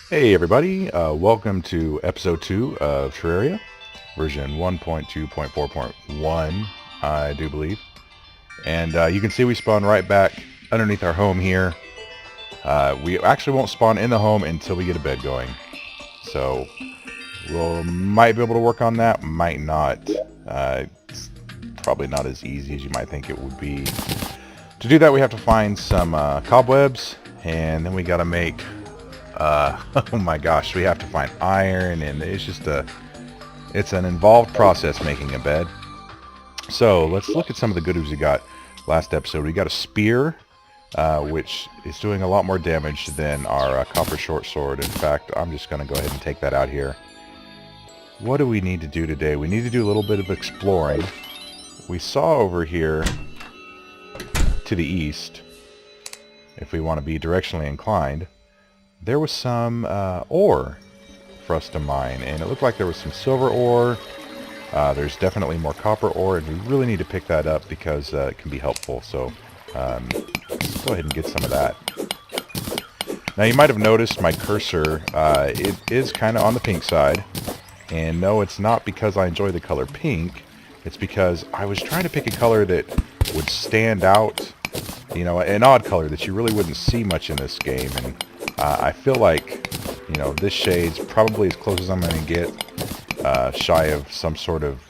Hey everybody, welcome to episode 2 of Terraria, version 1.2.4.1, I do believe. And you can see we spawn right back underneath our home here. We actually won't spawn in the home until we get a bed going. So, might be able to work on that, might not. It's probably not as easy as you might think it would be. To do that we have to find some cobwebs, and then we gotta make oh my gosh, we have to find iron, and it's an involved process making a bed. So let's look at some of the goodies we got last episode. We got a spear, which is doing a lot more damage than our copper short sword. In fact, I'm just going to go ahead and take that out here. What do we need to do today? We need to do a little bit of exploring. We saw over here to the east, if we want to be directionally inclined, there was some ore for us to mine, and it looked like there was some silver ore. There's definitely more copper ore, and we really need to pick that up because it can be helpful. So let's go ahead and get some of that. Now you might have noticed my cursor, it is kind of on the pink side, and no, it's not because I enjoy the color pink. It's because I was trying to pick a color that would stand out, you know, an odd color that you really wouldn't see much in this game, and I feel like, you know, this shade's probably as close as I'm going to get, shy of some sort of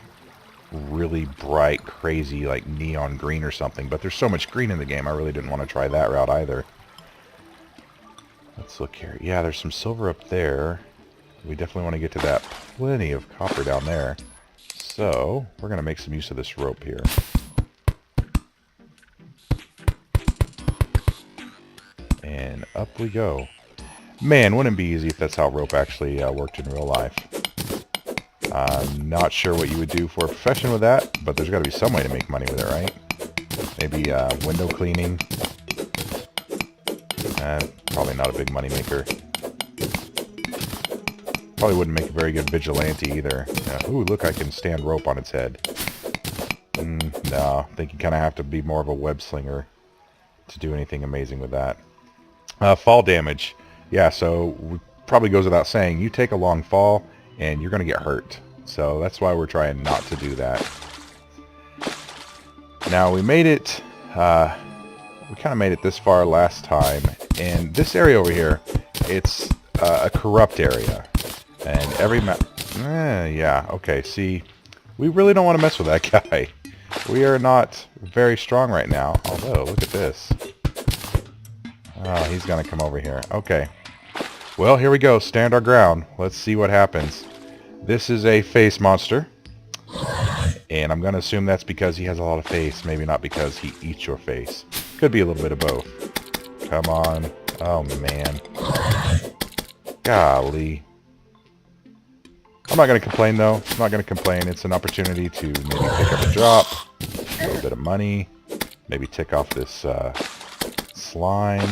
really bright, crazy, like neon green or something. But there's so much green in the game, I really didn't want to try that route either. Let's look here. Yeah, there's some silver up there. We definitely want to get to that. Plenty of copper down there. So, we're going to make some use of this rope here. And up we go. Man, wouldn't it be easy if that's how rope actually worked in real life. I'm not sure what you would do for a profession with that, but there's got to be some way to make money with it, right? Maybe window cleaning. Probably not a big money maker. Probably wouldn't make a very good vigilante either. Ooh, look, I can stand rope on its head. No, I think you kind of have to be more of a web slinger to do anything amazing with that. Fall damage. Yeah, so it probably goes without saying, you take a long fall and you're going to get hurt. So that's why we're trying not to do that. Now we made it, we kind of made it this far last time, and this area over here, it's a corrupt area. And every map, yeah, okay, see, we really don't want to mess with that guy. We are not very strong right now, although, look at this. Oh, he's going to come over here. Okay. Well, here we go. Stand our ground. Let's see what happens. This is a face monster. And I'm going to assume that's because he has a lot of face. Maybe not because he eats your face. Could be a little bit of both. Come on. Oh, man. Golly. I'm not going to complain, though. I'm not going to complain. It's an opportunity to maybe pick up a drop. A little bit of money. Maybe tick off this slime.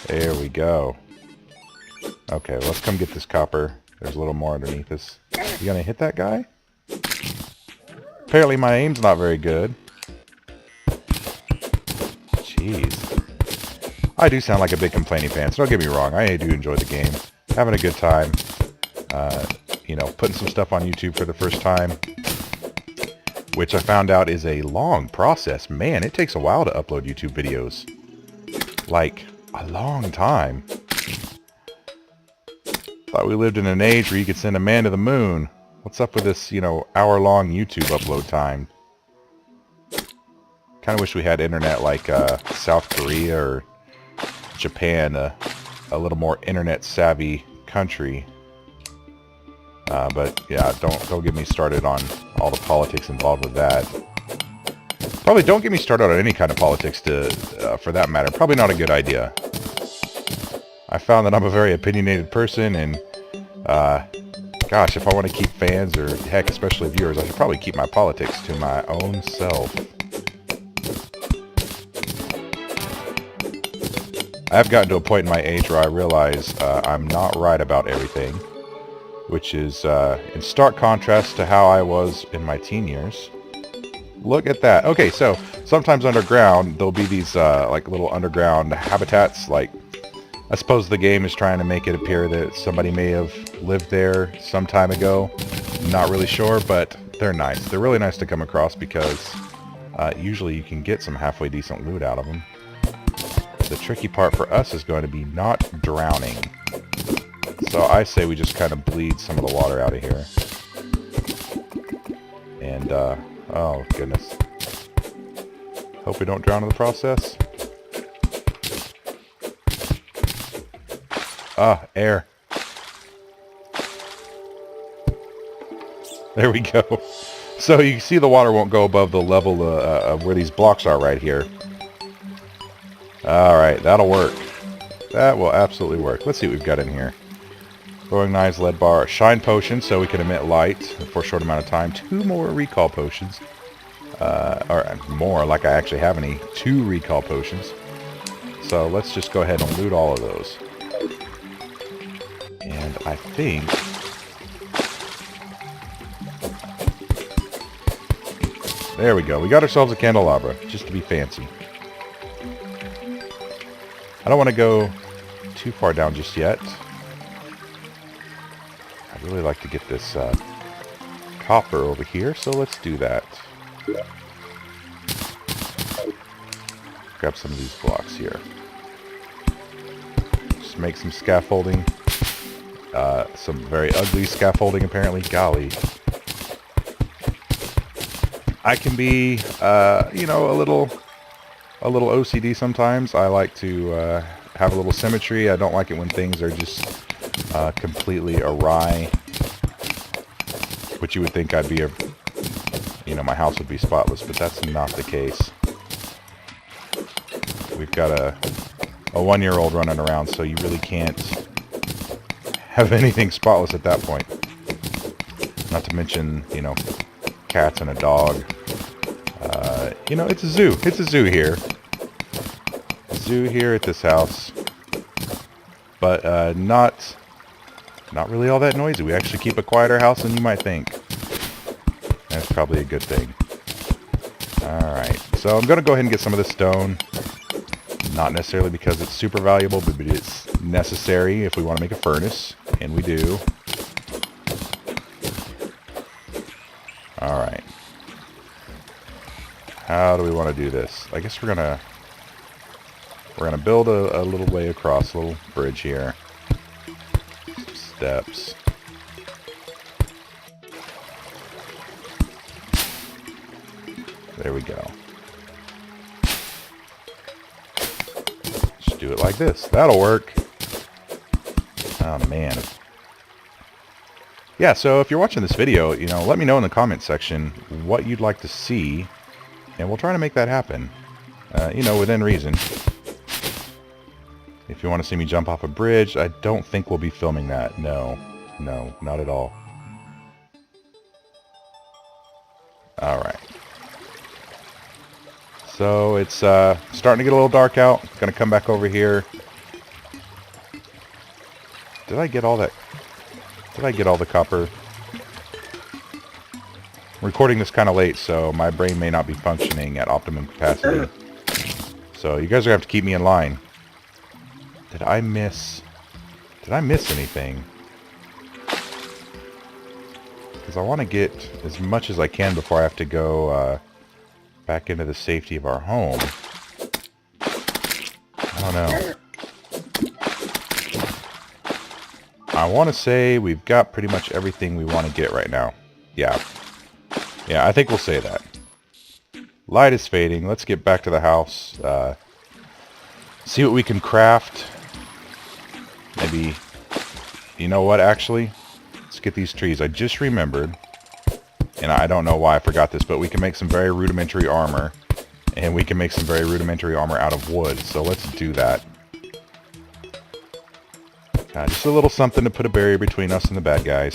There we go. Okay, let's come get this copper. There's a little more underneath us. You gonna hit that guy? Apparently my aim's not very good. Jeez. I do sound like a big complaining fan, so don't get me wrong. I do enjoy the game. Having a good time. You know, putting some stuff on YouTube for the first time, which I found out is a long process. Man, it takes a while to upload YouTube videos. Like, a long time. Thought we lived in an age where you could send a man to the moon. What's up with this, you know, hour-long YouTube upload time? Kind of wish we had internet like South Korea or Japan, a little more internet-savvy country. But yeah, don't get me started on all the politics involved with that. Probably don't get me started on any kind of politics for that matter. Probably not a good idea. I found that I'm a very opinionated person, and gosh, if I want to keep fans, or heck, especially viewers, I should probably keep my politics to my own self. I've gotten to a point in my age where I realize I'm not right about everything, which is in stark contrast to how I was in my teen years. Look at that. Okay, so sometimes underground there'll be these like little underground habitats, like I suppose the game is trying to make it appear that somebody may have lived there some time ago. Not really sure, but they're nice. They're really nice to come across because usually you can get some halfway decent loot out of them. The tricky part for us is going to be not drowning. So I say we just kind of bleed some of the water out of here. And, oh goodness. Hope we don't drown in the process. Ah, air. There we go. So you see the water won't go above the level of where these blocks are right here. Alright, that'll work. That will absolutely work. Let's see what we've got in here. Throwing knives, lead bar, shine potion so we can emit light for a short amount of time. 2 more recall potions. Or more, like I actually have any. 2 recall potions. So let's just go ahead and loot all of those. And I think... There we go. We got ourselves a candelabra, just to be fancy. I don't want to go too far down just yet. I'd really like to get this copper over here, so let's do that. Grab some of these blocks here. Just make some scaffolding. Some very ugly scaffolding, apparently. Golly. I can be, you know, a little OCD sometimes. I like to have a little symmetry. I don't like it when things are just completely awry. Which you would think I'd be you know, my house would be spotless, but that's not the case. We've got a 1-year-old running around, so you really can't have anything spotless at that point. Not to mention, you know, cats and a dog. You know, it's a zoo. It's a zoo here. A zoo here at this house. But not really all that noisy. We actually keep a quieter house than you might think. That's probably a good thing. Alright, so I'm going to go ahead and get some of this stone. Not necessarily because it's super valuable, but it's necessary if we want to make a furnace. And we do. Alright. How do we want to do this? I guess we're gonna build a little way across, a little bridge here. Some steps. There we go. Just do it like this. That'll work. Oh man. Yeah, so if you're watching this video, you know, let me know in the comment section what you'd like to see, and we'll try to make that happen. You know, within reason. If you want to see me jump off a bridge, I don't think we'll be filming that. No, not at all. Alright. So it's starting to get a little dark out. Gonna come back over here. Did I get all that? Did I get all the copper? I'm recording this kind of late, so my brain may not be functioning at optimum capacity. So you guys are going to have to keep me in line. Did I miss anything? Because I want to get as much as I can before I have to go back into the safety of our home. I don't know. I want to say we've got pretty much everything we want to get right now. Yeah, I think we'll say that. Light is fading. Let's get back to the house. See what we can craft. Maybe, you know what, actually? Let's get these trees. I just remembered, and I don't know why I forgot this, but we can make some very rudimentary armor. And we can make some very rudimentary armor out of wood. So let's do that. Just a little something to put a barrier between us and the bad guys.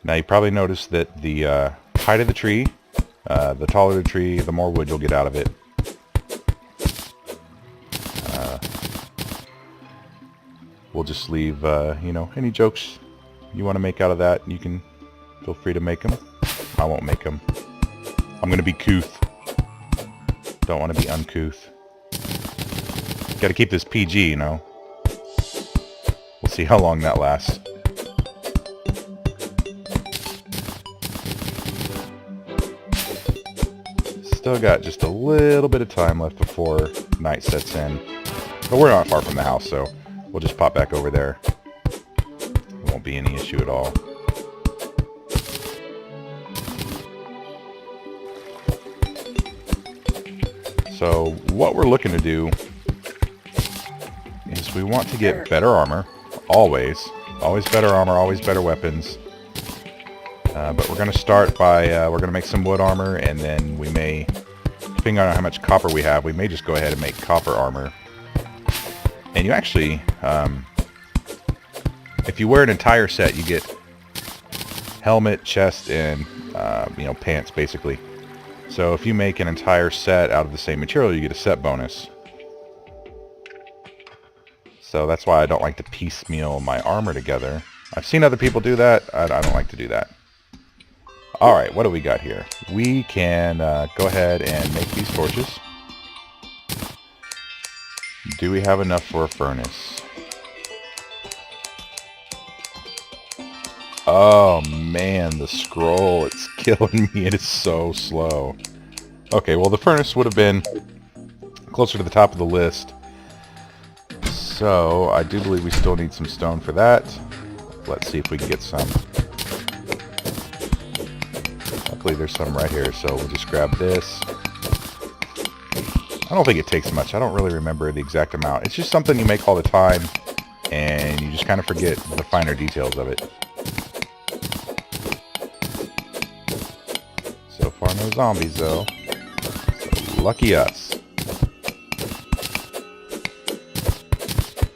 Now you probably noticed that the height of the tree, the taller the tree, the more wood you'll get out of it. We'll just leave, you know, any jokes you want to make out of that, you can feel free to make them. I won't make them. I'm going to be couth. Don't want to be uncouth. Got to keep this PG, you know. We'll see how long that lasts. Still got just a little bit of time left before night sets in. But we're not far from the house, so we'll just pop back over there. It won't be any issue at all. So what we're looking to do is we want to get better armor. Always. Always better armor, always better weapons. But we're going to start by, we're going to make some wood armor, and then we may, depending on how much copper we have, we may just go ahead and make copper armor. And you actually, if you wear an entire set, you get helmet, chest, and, you know, pants, basically. So if you make an entire set out of the same material, you get a set bonus. So that's why I don't like to piecemeal my armor together. I've seen other people do that. I don't like to do that. Alright, what do we got here? We can go ahead and make these torches. Do we have enough for a furnace? Oh man, the scroll, it's killing me. It is so slow. Okay, well the furnace would have been closer to the top of the list. So, I do believe we still need some stone for that. Let's see if we can get some. Luckily there's some right here, so we'll just grab this. I don't think it takes much. I don't really remember the exact amount. It's just something you make all the time, and you just kind of forget the finer details of it. So far no zombies though. So lucky us.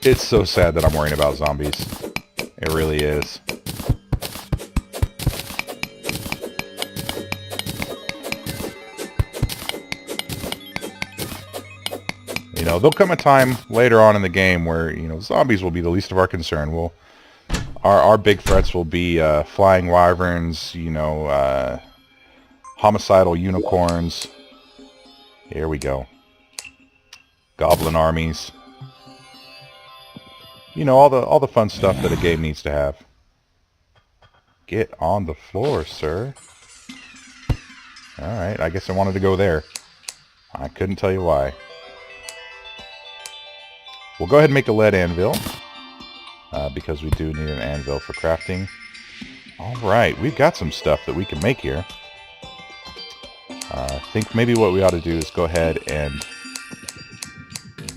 It's so sad that I'm worrying about zombies. It really is. You know, there'll come a time later on in the game where, you know, zombies will be the least of our concern. Our big threats will be flying wyverns, you know, homicidal unicorns. Here we go. Goblin armies. You know, all the fun stuff that a game needs to have. Get on the floor, sir. Alright, I guess I wanted to go there. I couldn't tell you why. We'll go ahead and make a lead anvil. Because we do need an anvil for crafting. Alright, we've got some stuff that we can make here. I think maybe what we ought to do is go ahead and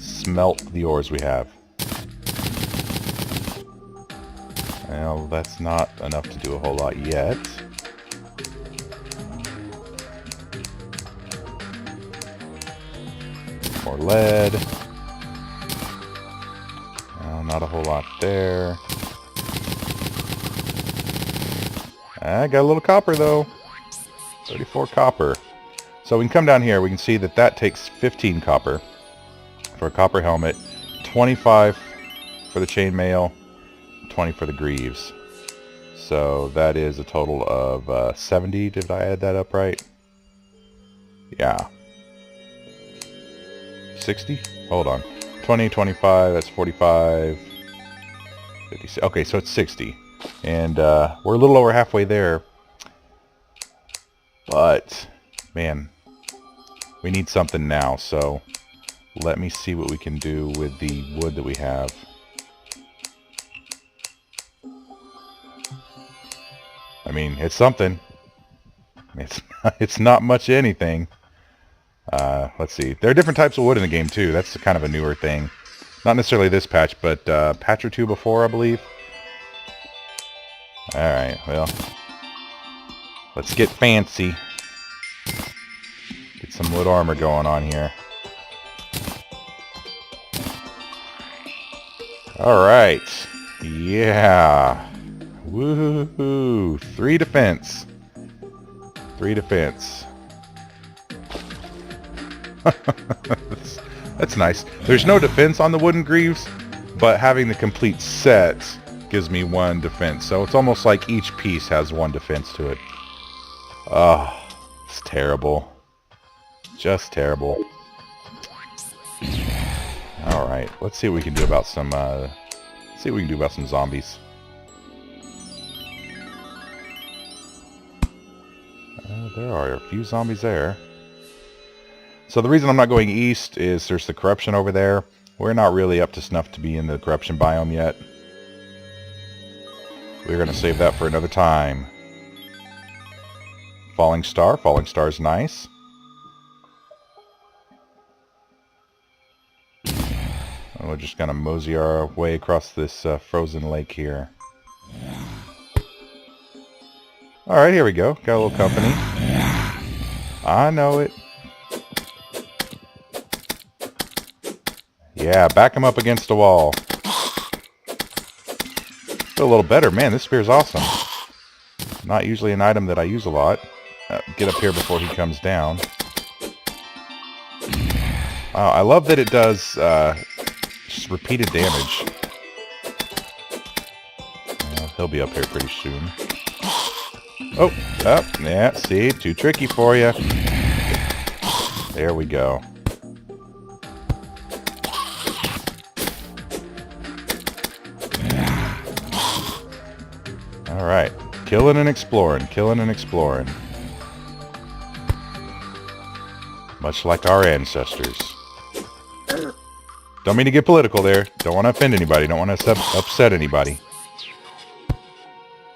smelt the ores we have. Well, that's not enough to do a whole lot yet. More lead. Well, not a whole lot there. I got a little copper though. 34 copper. So we can come down here. We can see that that takes 15 copper for a copper helmet, 25 for the chainmail, 20 for the greaves. So that is a total of 70. Did I add that up right? Yeah. 60? Hold on. 20, 25, that's 45, 56. Okay, so it's 60. And we're a little over halfway there. But, man, we need something now. So let me see what we can do with the wood that we have. I mean, it's something. It's not much anything. Let's see. There are different types of wood in the game, too. That's kind of a newer thing. Not necessarily this patch, but patch or two before, I believe. Alright, well. Let's get fancy. Get some wood armor going on here. Alright. Yeah. Woohoo! 3 defense. 3 defense. That's nice. There's no defense on the wooden greaves, but having the complete set gives me 1 defense. So it's almost like each piece has 1 defense to it. Oh, it's terrible. Just terrible. Alright, let's see what we can do about some, zombies. There are a few zombies there. So the reason I'm not going east is there's the corruption over there. We're not really up to snuff to be in the corruption biome yet. We're going to save that for another time. Falling Star. Falling Star is nice. We're just going to mosey our way across this frozen lake here. Alright, here we go. Got a little company. I know it. Yeah, back him up against the wall. Feel a little better. Man, this spear is awesome. Not usually an item that I use a lot. Get up here before he comes down. Wow, I love that it does just repeated damage. He'll be up here pretty soon. Oh, yeah, see? Too tricky for you. There we go. Alright. Killing and exploring. Killing and exploring. Much like our ancestors. Don't mean to get political there. Don't want to offend anybody. Don't want to upset anybody.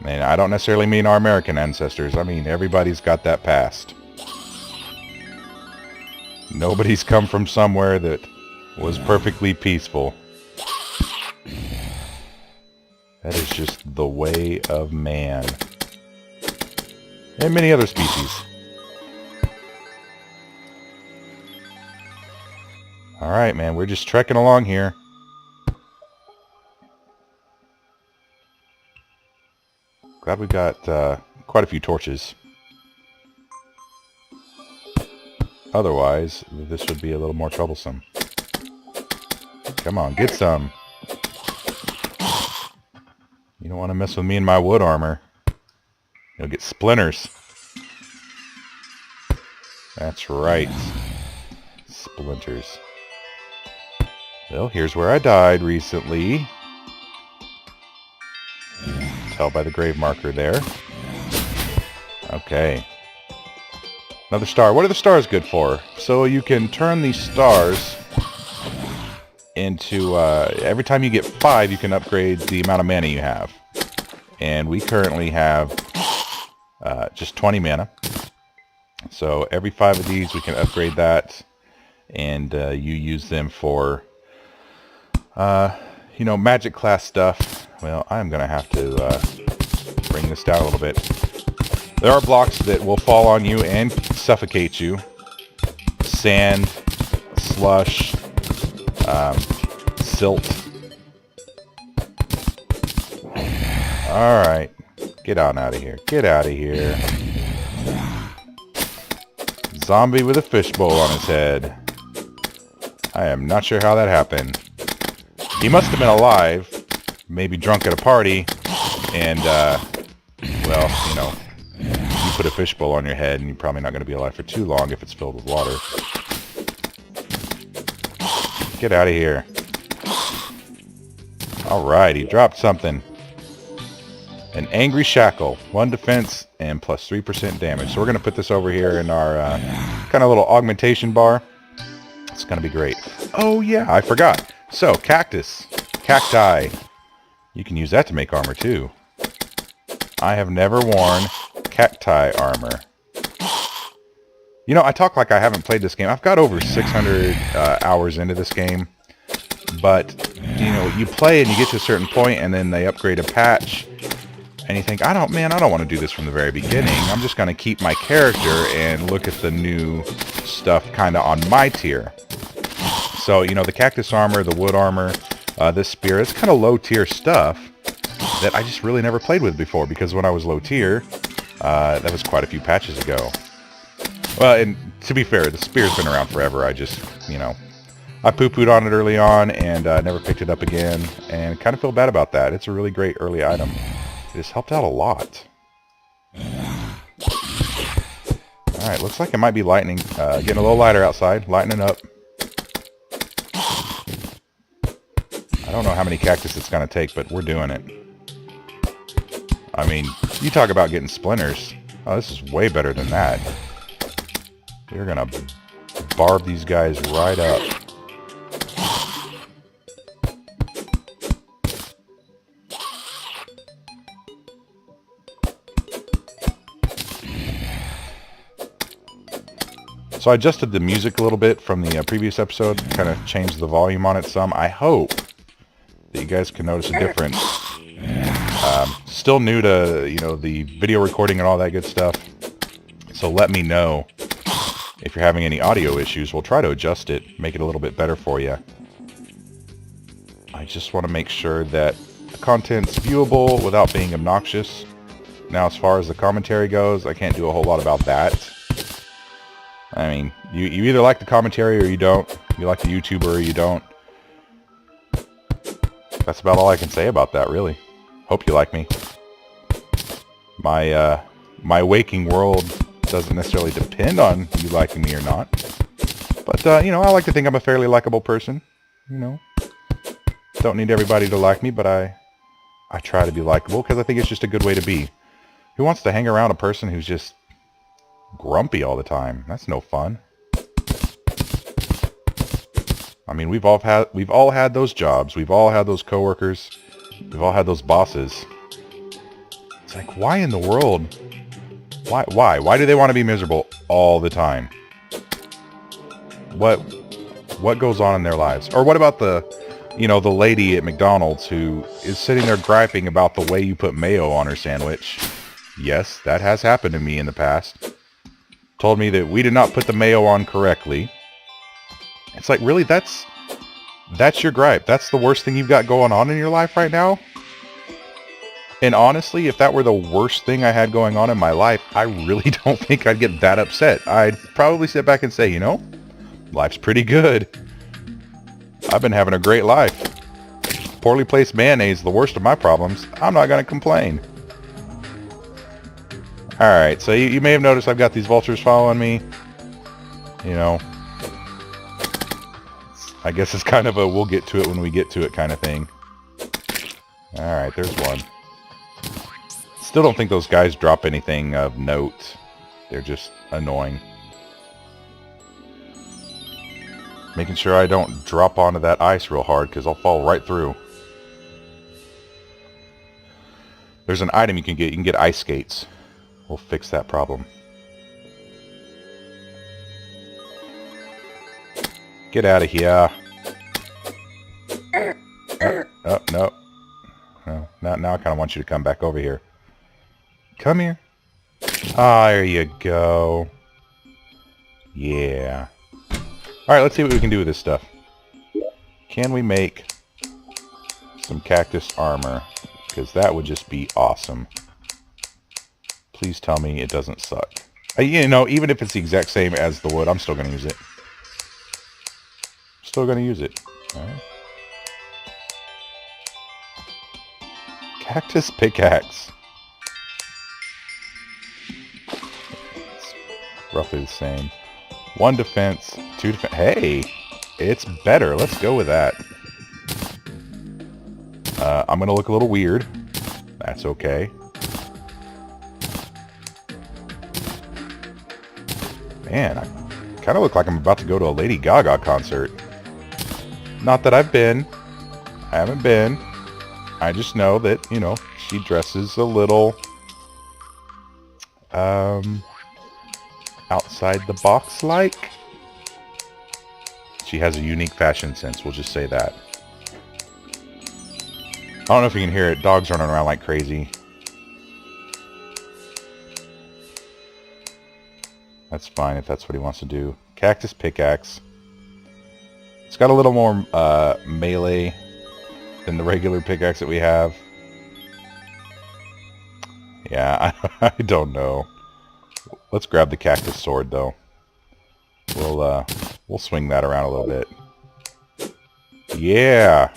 And I don't necessarily mean our American ancestors. I mean everybody's got that past. Nobody's come from somewhere that was perfectly peaceful. That is just the way of man. And many other species. Alright, man. We're just trekking along here. Glad we got quite a few torches. Otherwise, this would be a little more troublesome. Come on, get some. You don't want to mess with me and my wood armor. You'll get splinters. That's right. Splinters. Well, here's where I died recently. Tell by the grave marker there. Okay. Another star. What are the stars good for? So you can turn these stars into, every time you get 5, you can upgrade the amount of mana you have. And we currently have just 20 mana. So every 5 of these we can upgrade that. And you use them for, you know, magic class stuff. Well, I'm going to have to bring this down a little bit. There are blocks that will fall on you and suffocate you. Sand, slush, silt. Alright. Get on out of here. Get out of here. Zombie with a fishbowl on his head. I am not sure how that happened. He must have been alive. Maybe drunk at a party. And, well, you know, you put a fishbowl on your head and you're probably not going to be alive for too long if it's filled with water. Get out of here. Alright, he dropped something. An Angry Shackle. 1 defense and plus 3% damage. So we're going to put this over here in our kind of little augmentation bar. It's going to be great. Oh yeah, I forgot. So, cactus. Cacti. You can use that to make armor too. I have never worn cacti armor. You know, I talk like I haven't played this game. I've got over 600 hours into this game. But, you know, you play and you get to a certain point and then they upgrade a patch. And you think, I don't want to do this from the very beginning. I'm just going to keep my character and look at the new stuff kind of on my tier. So, you know, the cactus armor, the wood armor, this spear, it's kind of low tier stuff that I just really never played with before. Because when I was low tier, that was quite a few patches ago. Well, and to be fair, the spear's been around forever. I just, you know, I poo-pooed on it early on and never picked it up again. And kind of feel bad about that. It's a really great early item. It has helped out a lot. Alright, looks like it might be lightning. Getting a little lighter outside. Lightening up. I don't know how many cactus it's going to take, but we're doing it. I mean, you talk about getting splinters. Oh, this is way better than that. We're going to barb these guys right up. So I adjusted the music a little bit from the previous episode, kind of changed the volume on it some. I hope that you guys can notice a difference. Still new to, you know, the video recording and all that good stuff. So let me know if you're having any audio issues. We'll try to adjust it, make it a little bit better for you. I just want to make sure that the content's viewable without being obnoxious. Now, as far as the commentary goes, I can't do a whole lot about that. I mean, you either like the commentary or you don't. You like the YouTuber or you don't. That's about all I can say about that, really. Hope you like me. My waking world doesn't necessarily depend on you liking me or not. But, you know, I like to think I'm a fairly likable person. You know. Don't need everybody to like me, but I try to be likable because I think it's just a good way to be. Who wants to hang around a person who's just grumpy all the time? That's no fun. I mean, we've all had those jobs. We've all had those coworkers. We've all had those bosses. It's like, why in the world? Why do they want to be miserable all the time? What goes on in their lives? Or what about the, you know, the lady at McDonald's who is sitting there griping about the way you put mayo on her sandwich? Yes, that has happened to me in the past. Told me that we did not put the mayo on correctly. It's like, really? That's your gripe? That's the worst thing you've got going on in your life right now? And honestly, if that were the worst thing I had going on in my life, I really don't think I'd get that upset. I'd probably sit back and say, you know, life's pretty good. I've been having a great life. Poorly placed mayonnaise, the worst of my problems. I'm not going to complain. Alright, so you may have noticed I've got these vultures following me. You know, I guess it's kind of a we'll get to it when we get to it kind of thing. Alright, there's one. Still don't think those guys drop anything of note. They're just annoying. Making sure I don't drop onto that ice real hard because I'll fall right through. There's an item you can get. You can get ice skates. We'll fix that problem. Get out of here. Oh, no. No. Now I kind of want you to come back over here. Come here. Ah, there you go. Yeah. Alright, let's see what we can do with this stuff. Can we make some cactus armor? Because that would just be awesome. Please tell me it doesn't suck. You know, even if it's the exact same as the wood, I'm still going to use it. Still going to use it. Alright. Cactus pickaxe. It's roughly the same. 1 defense, 2 defense. Hey! It's better. Let's go with that. I'm going to look a little weird. That's okay. Man, I kind of look like I'm about to go to a Lady Gaga concert. Not that I've been. I haven't been. I just know that, you know, she dresses a little outside the box like. She has a unique fashion sense, we'll just say that. I don't know if you can hear it. Dogs running around like crazy. That's fine if that's what he wants to do. Cactus pickaxe. It's got a little more melee than the regular pickaxe that we have. Yeah, I don't know. Let's grab the cactus sword though. We'll swing that around a little bit. Yeah.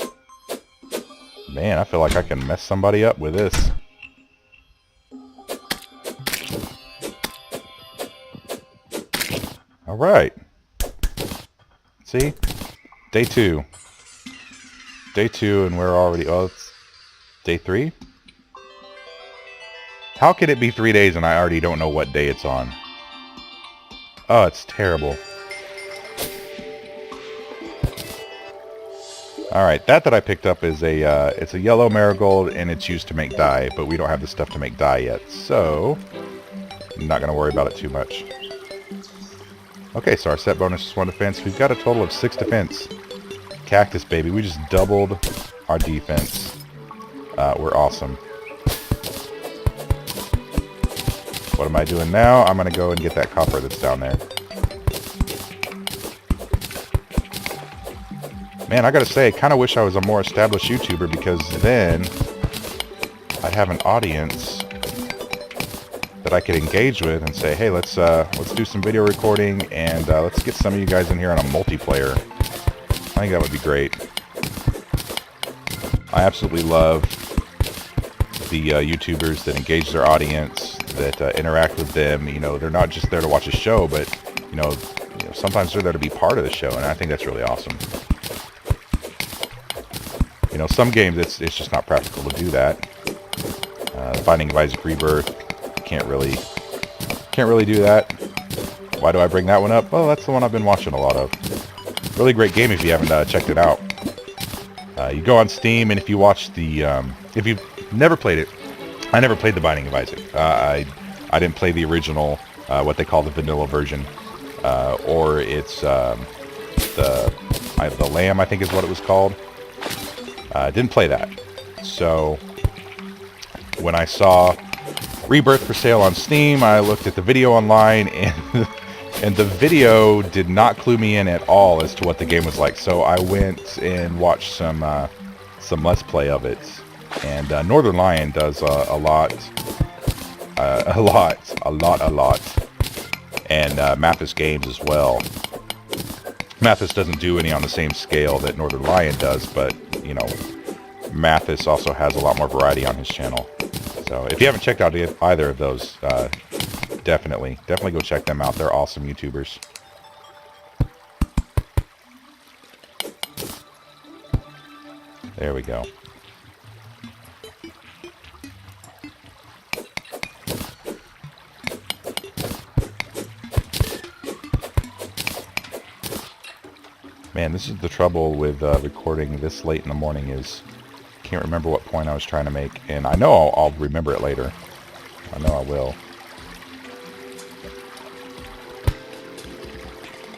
Man, I feel like I can mess somebody up with this. Alright. See? Day 2. day 2 and we're already... Oh, it's day 3? How can it be 3 days and I already don't know what day it's on? Oh, it's terrible. Alright, that I picked up is it's a yellow marigold and it's used to make dye, but we don't have the stuff to make dye yet, so I'm not going to worry about it too much. Okay, so our set bonus is 1 defense. We've got a total of 6 defense. Cactus, baby. We just doubled our defense. We're awesome. What am I doing now? I'm going to go and get that copper that's down there. Man, I gotta say, I kind of wish I was a more established YouTuber, because then I'd have an audience that I could engage with and say, hey, let's do some video recording, and let's get some of you guys in here on a multiplayer. I think that would be great. I absolutely love the YouTubers that engage their audience, that interact with them. You know, they're not just there to watch a show, but you know, sometimes they're there to be part of the show, and I think that's really awesome. You know, some games it's just not practical to do that. Binding of Isaac Rebirth, can't really do that. Why do I bring that one up? Well, that's the one I've been watching a lot of. Really great game if you haven't checked it out. You go on Steam, and if you watch the if you've never played it, I never played the Binding of Isaac. I didn't play the original, what they call the vanilla version, or it's the Lamb, I think is what it was called. Didn't play that. So when I saw Rebirth for sale on Steam, I looked at the video online, and and the video did not clue me in at all as to what the game was like. So I went and watched some Let's Play of it, and Northern Lion does a lot, and Mathis Games as well. Mathis doesn't do any on the same scale that Northern Lion does, but you know, Mathis also has a lot more variety on his channel. So if you haven't checked out either of those, definitely go check them out. They're awesome YouTubers. There we go. Man, this is the trouble with recording this late in the morning, is can't remember what point I was trying to make, and I know I'll remember it later. I know I will.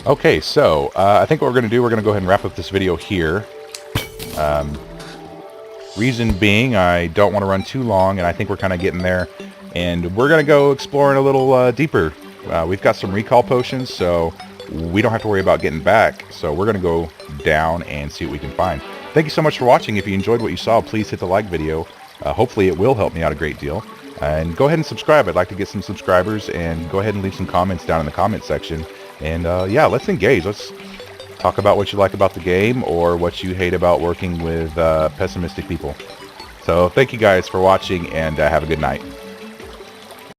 Okay, so I think what we're going to do, we're going to go ahead and wrap up this video here. Reason being, I don't want to run too long, and I think we're kind of getting there. And we're going to go exploring a little deeper. We've got some recall potions, so we don't have to worry about getting back. So we're going to go down and see what we can find. Thank you so much for watching. If you enjoyed what you saw, please hit the like video. Hopefully it will help me out a great deal. And go ahead and subscribe. I'd like to get some subscribers, and go ahead and leave some comments down in the comment section. And yeah, let's engage. Let's talk about what you like about the game, or what you hate about working with pessimistic people. So thank you guys for watching, and have a good night.